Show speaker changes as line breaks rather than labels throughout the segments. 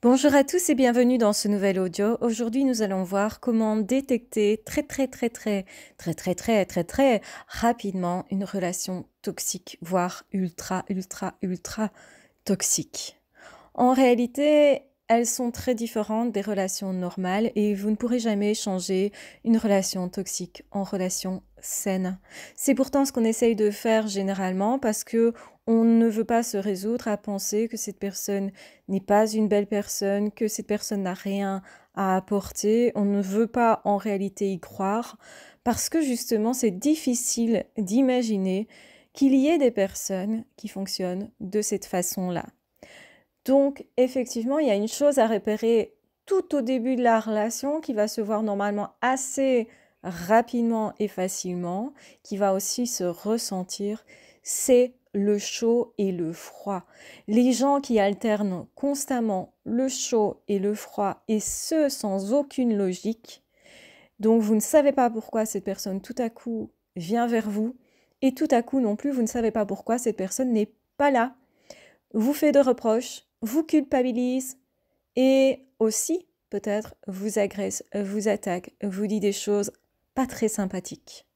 Bonjour à tous et bienvenue dans ce nouvel audio. Aujourd'hui, nous allons voir comment détecter très rapidement une relation toxique, voire ultra toxique. En réalité, elles sont très différentes des relations normales et vous ne pourrez jamais changer une relation toxique en relation saine. C'est pourtant ce qu'on essaye de faire généralement parce que on ne veut pas se résoudre à penser que cette personne n'est pas une belle personne, que cette personne n'a rien à apporter. On ne veut pas en réalité y croire parce que justement c'est difficile d'imaginer qu'il y ait des personnes qui fonctionnent de cette façon-là. Donc, effectivement, il y a une chose à repérer tout au début de la relation qui va se voir normalement assez rapidement et facilement, qui va aussi se ressentir, c'est le chaud et le froid. Les gens qui alternent constamment le chaud et le froid, et ce sans aucune logique, donc vous ne savez pas pourquoi cette personne tout à coup vient vers vous, et tout à coup non plus, vous ne savez pas pourquoi cette personne n'est pas là, vous fait de reproches, vous culpabilise et aussi peut-être vous agresse, vous attaque, vous dit des choses pas très sympathiques.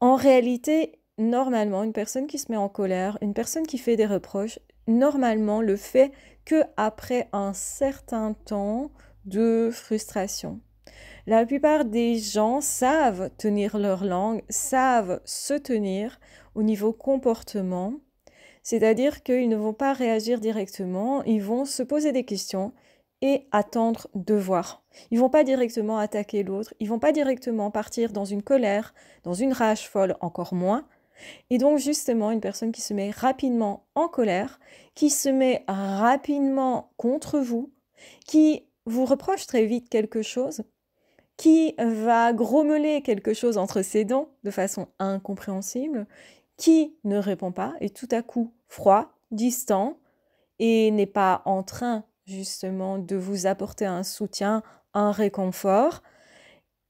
En réalité, normalement, une personne qui se met en colère, une personne qui fait des reproches, normalement le fait que après un certain temps de frustration. La plupart des gens savent tenir leur langue, savent se tenir au niveau comportement. C'est-à-dire qu'ils ne vont pas réagir directement, ils vont se poser des questions et attendre de voir. Ils ne vont pas directement attaquer l'autre, ils ne vont pas directement partir dans une colère, dans une rage folle, encore moins. Et donc justement, une personne qui se met rapidement en colère, qui se met rapidement contre vous, qui vous reproche très vite quelque chose, qui va grommeler quelque chose entre ses dents de façon incompréhensible, qui ne répond pas, et tout à coup froid, distant, et n'est pas en train justement de vous apporter un soutien, un réconfort,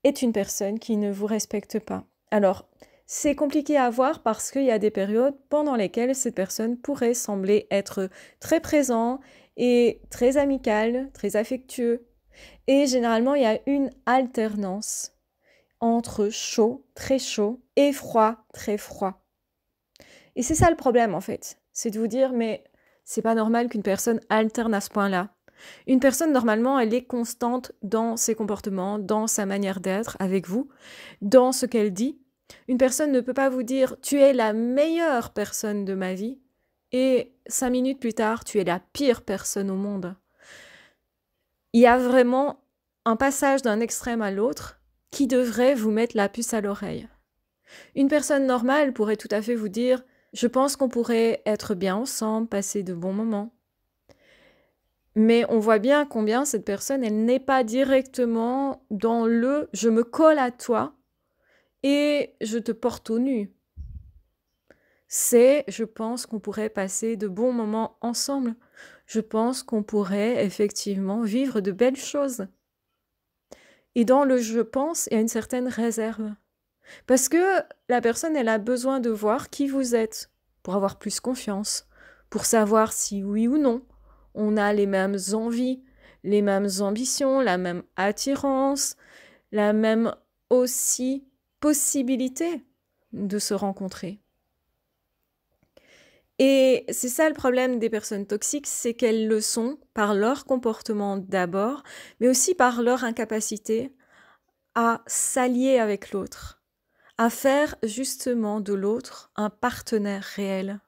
est une personne qui ne vous respecte pas. Alors, c'est compliqué à voir parce qu'il y a des périodes pendant lesquelles cette personne pourrait sembler être très présent et très amical, très affectueux. Et généralement, il y a une alternance entre chaud, très chaud, et froid, très froid. Et c'est ça le problème en fait, c'est de vous dire mais c'est pas normal qu'une personne alterne à ce point-là. Une personne normalement elle est constante dans ses comportements, dans sa manière d'être avec vous, dans ce qu'elle dit. Une personne ne peut pas vous dire tu es la meilleure personne de ma vie et 5 minutes plus tard tu es la pire personne au monde. Il y a vraiment un passage d'un extrême à l'autre qui devrait vous mettre la puce à l'oreille. Une personne normale pourrait tout à fait vous dire « Je pense qu'on pourrait être bien ensemble, passer de bons moments. » Mais on voit bien combien cette personne, elle n'est pas directement dans le « je me colle à toi et je te porte au nu ». C'est « je pense qu'on pourrait passer de bons moments ensemble. Je pense qu'on pourrait effectivement vivre de belles choses. » Et dans le « je pense », il y a une certaine réserve. Parce que la personne, elle a besoin de voir qui vous êtes pour avoir plus confiance, pour savoir si oui ou non on a les mêmes envies, les mêmes ambitions, la même attirance, la même aussi possibilité de se rencontrer. Et c'est ça le problème des personnes toxiques, c'est qu'elles le sont par leur comportement d'abord, mais aussi par leur incapacité à s'allier avec l'autre, à faire justement de l'autre un partenaire réel.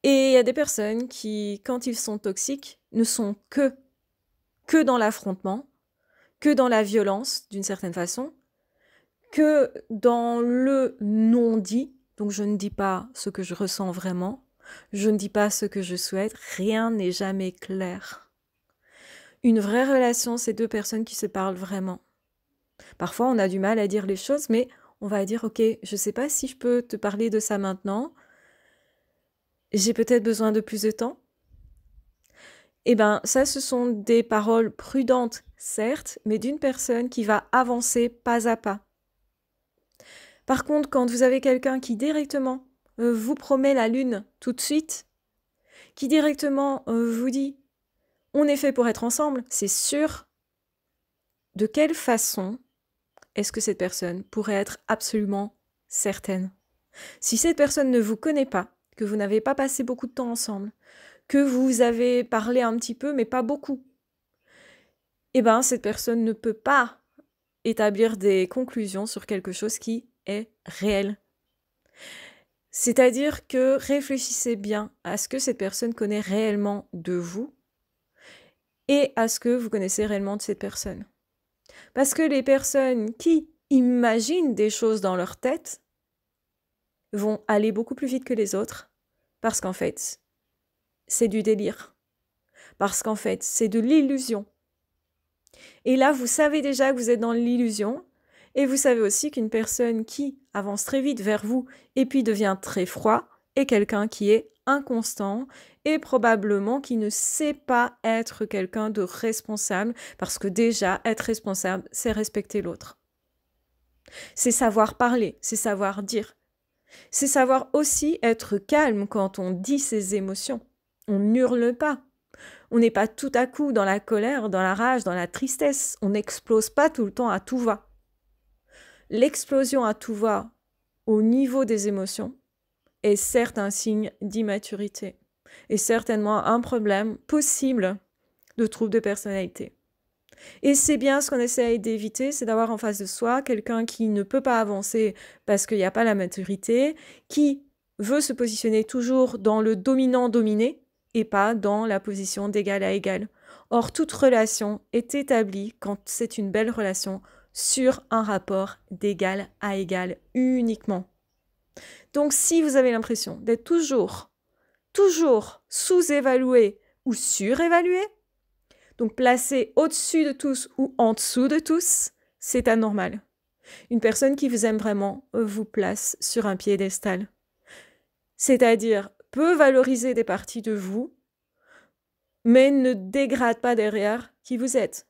Et il y a des personnes qui, quand ils sont toxiques, ne sont que dans l'affrontement, que dans la violence d'une certaine façon, que dans le non-dit, donc je ne dis pas ce que je ressens vraiment, je ne dis pas ce que je souhaite, rien n'est jamais clair. Une vraie relation, c'est deux personnes qui se parlent vraiment. Parfois, on a du mal à dire les choses, mais on va dire, ok, je ne sais pas si je peux te parler de ça maintenant, j'ai peut-être besoin de plus de temps. Eh bien, ça, ce sont des paroles prudentes, certes, mais d'une personne qui va avancer pas à pas. Par contre, quand vous avez quelqu'un qui directement vous promet la lune tout de suite, qui directement vous dit On est fait pour être ensemble, c'est sûr. De quelle façon est-ce que cette personne pourrait être absolument certaine? Si cette personne ne vous connaît pas, que vous n'avez pas passé beaucoup de temps ensemble, que vous avez parlé un petit peu mais pas beaucoup, eh bien cette personne ne peut pas établir des conclusions sur quelque chose qui est réel. C'est-à-dire que réfléchissez bien à ce que cette personne connaît réellement de vous et à ce que vous connaissez réellement de cette personne. Parce que les personnes qui imaginent des choses dans leur tête vont aller beaucoup plus vite que les autres parce qu'en fait, c'est du délire. Parce qu'en fait, c'est de l'illusion. Et là, vous savez déjà que vous êtes dans l'illusion et vous savez aussi qu'une personne qui avance très vite vers vous et puis devient très froid est quelqu'un qui est inconstant et probablement qui ne sait pas être quelqu'un de responsable parce que déjà, être responsable, c'est respecter l'autre. C'est savoir parler, c'est savoir dire. C'est savoir aussi être calme quand on dit ses émotions. On n'hurle pas. On n'est pas tout à coup dans la colère, dans la rage, dans la tristesse. On n'explose pas tout le temps à tout va. L'explosion à tout va au niveau des émotions est certes un signe d'immaturité et certainement un problème possible de trouble de personnalité. Et c'est bien ce qu'on essaye d'éviter, c'est d'avoir en face de soi quelqu'un qui ne peut pas avancer parce qu'il n'y a pas la maturité, qui veut se positionner toujours dans le dominant-dominé et pas dans la position d'égal à égal. Or, toute relation est établie quand c'est une belle relation sur un rapport d'égal à égal uniquement. Donc, si vous avez l'impression d'être toujours sous-évalué ou surévalué, donc placé au-dessus de tous ou en dessous de tous, c'est anormal. Une personne qui vous aime vraiment vous place sur un piédestal. C'est-à-dire peut valoriser des parties de vous, mais ne dégrade pas derrière qui vous êtes.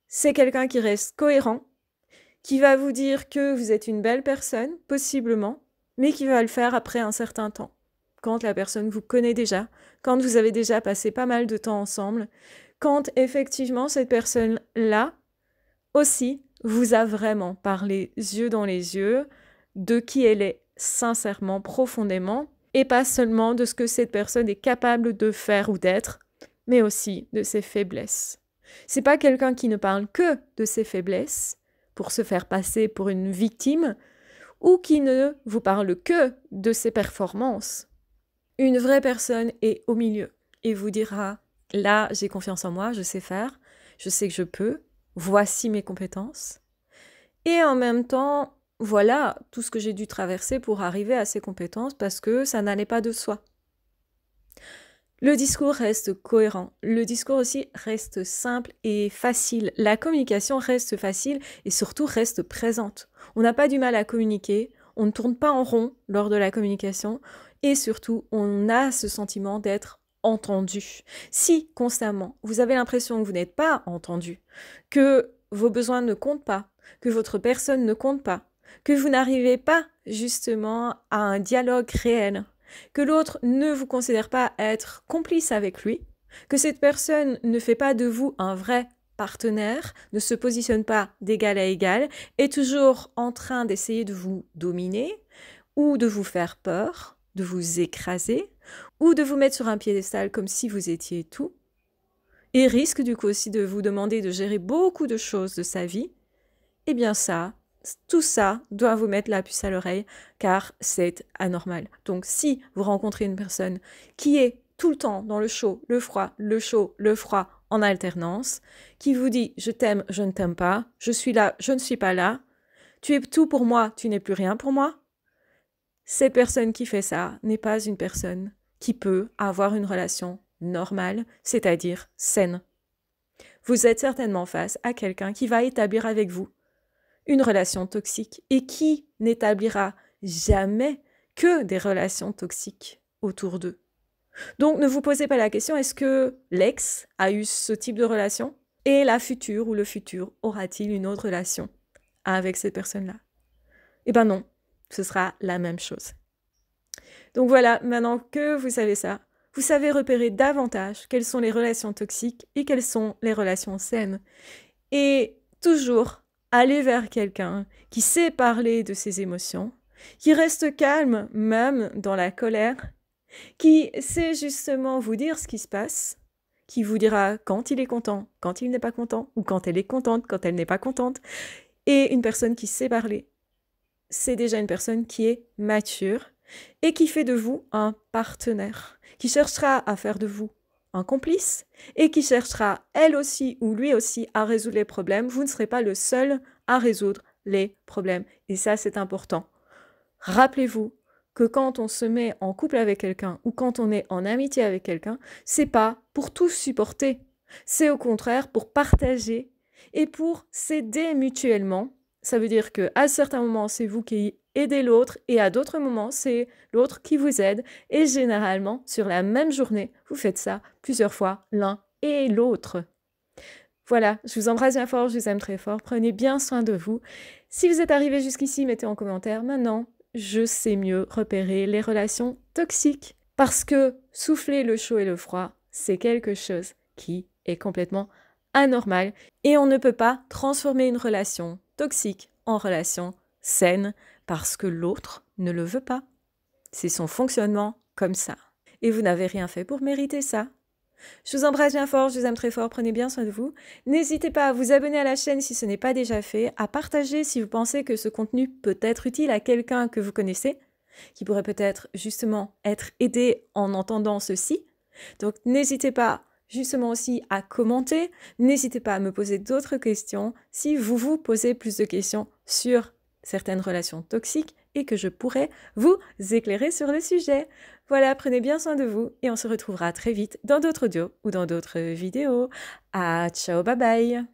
C'est quelqu'un qui reste cohérent, qui va vous dire que vous êtes une belle personne, possiblement, mais qui va le faire après un certain temps. Quand la personne vous connaît déjà, quand vous avez déjà passé pas mal de temps ensemble, quand effectivement cette personne-là aussi vous a vraiment parlé yeux dans les yeux de qui elle est sincèrement, profondément, et pas seulement de ce que cette personne est capable de faire ou d'être, mais aussi de ses faiblesses. C'est pas quelqu'un qui ne parle que de ses faiblesses pour se faire passer pour une victime ou qui ne vous parle que de ses performances. Une vraie personne est au milieu et vous dira « Là, j'ai confiance en moi, je sais faire, je sais que je peux, voici mes compétences. » Et en même temps, voilà tout ce que j'ai dû traverser pour arriver à ces compétences parce que ça n'allait pas de soi. Le discours reste cohérent, le discours aussi reste simple et facile. La communication reste facile et surtout reste présente. On n'a pas du mal à communiquer, on ne tourne pas en rond lors de la communication et surtout on a ce sentiment d'être entendu. Si constamment vous avez l'impression que vous n'êtes pas entendu, que vos besoins ne comptent pas, que votre personne ne compte pas, que vous n'arrivez pas justement à un dialogue réel, que l'autre ne vous considère pas être complice avec lui, que cette personne ne fait pas de vous un vrai partenaire, ne se positionne pas d'égal à égal, est toujours en train d'essayer de vous dominer ou de vous faire peur, de vous écraser ou de vous mettre sur un piédestal comme si vous étiez tout, et risque du coup aussi de vous demander de gérer beaucoup de choses de sa vie, eh bien ça, tout ça doit vous mettre la puce à l'oreille car c'est anormal. Donc si vous rencontrez une personne qui est tout le temps dans le chaud, le froid, le chaud, le froid en alternance, qui vous dit je t'aime, je ne t'aime pas, je suis là, je ne suis pas là, tu es tout pour moi, tu n'es plus rien pour moi, cette personne qui fait ça n'est pas une personne qui peut avoir une relation normale, c'est-à-dire saine. Vous êtes certainement face à quelqu'un qui va établir avec vous une relation toxique et qui n'établira jamais que des relations toxiques autour d'eux. Donc ne vous posez pas la question, est-ce que l'ex a eu ce type de relation et la future ou le futur aura-t-il une autre relation avec cette personne-là? Eh ben non, ce sera la même chose. Donc voilà, maintenant que vous savez ça, vous savez repérer davantage quelles sont les relations toxiques et quelles sont les relations saines. Et toujours aller vers quelqu'un qui sait parler de ses émotions, qui reste calme même dans la colère, qui sait justement vous dire ce qui se passe, qui vous dira quand il est content, quand il n'est pas content, ou quand elle est contente, quand elle n'est pas contente. Et une personne qui sait parler, c'est déjà une personne qui est mature et qui fait de vous un partenaire, qui cherchera à faire de vous un complice et qui cherchera elle aussi ou lui aussi à résoudre les problèmes. Vous ne serez pas le seul à résoudre les problèmes. Et ça, c'est important. Rappelez-vous que quand on se met en couple avec quelqu'un ou quand on est en amitié avec quelqu'un, c'est pas pour tout supporter. C'est au contraire pour partager et pour s'aider mutuellement. Ça veut dire qu'à certains moments, c'est vous qui aidez l'autre et à d'autres moments, c'est l'autre qui vous aide. Et généralement, sur la même journée, vous faites ça plusieurs fois, l'un et l'autre. Voilà, je vous embrasse bien fort, je vous aime très fort. Prenez bien soin de vous. Si vous êtes arrivé jusqu'ici, mettez en commentaire. Maintenant, je sais mieux repérer les relations toxiques. Parce que souffler le chaud et le froid, c'est quelque chose qui est complètement anormal. Et on ne peut pas transformer une relation toxique en relation saine parce que l'autre ne le veut pas. C'est son fonctionnement comme ça. Et vous n'avez rien fait pour mériter ça. Je vous embrasse bien fort, je vous aime très fort, prenez bien soin de vous. N'hésitez pas à vous abonner à la chaîne si ce n'est pas déjà fait, à partager si vous pensez que ce contenu peut être utile à quelqu'un que vous connaissez, qui pourrait peut-être justement être aidé en entendant ceci. Donc n'hésitez pas justement aussi à commenter, n'hésitez pas à me poser d'autres questions si vous vous posez plus de questions sur certaines relations toxiques et que je pourrais vous éclairer sur le sujet. Voilà, prenez bien soin de vous et on se retrouvera très vite dans d'autres audios ou dans d'autres vidéos. Ah, ciao, bye bye!